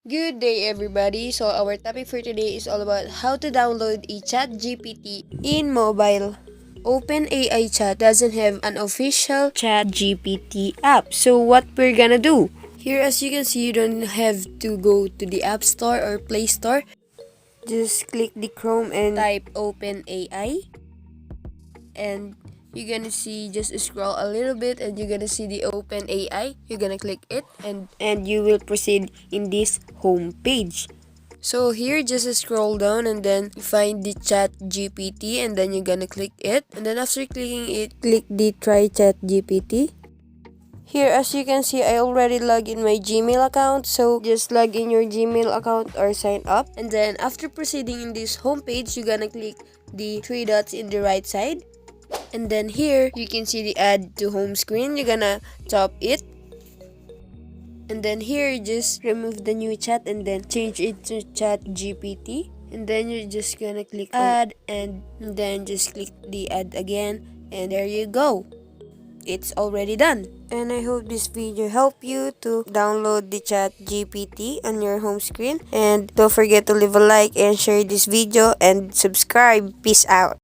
Good day everybody. So our topic for today is all about how to download a chat GPT in mobile. OpenAI chat doesn't have an official chat GPT app. So what we're gonna do? Here as you can see, you don't have to go to the App Store or Play Store. Just click the Chrome and type OpenAI. And you're gonna see, just scroll a little bit and you're gonna see the open AI. You're gonna click it and you will proceed in this home page. So here, just scroll down and then find the chat GPT and then you're gonna click it, and then after clicking it, click the try chat GPT. Here as you can see, I already logged in my Gmail account, so just log in your Gmail account or sign up, and then after proceeding in this home page, you're gonna click the three dots in the right side. And then here, you can see the add to home screen. You're gonna tap it. And then here, just remove the new chat and then change it to chat GPT. And then you're just gonna click add and then just click the add again. And there you go. It's already done. And I hope this video helped you to download the chat GPT on your home screen. And don't forget to leave a like and share this video and subscribe. Peace out.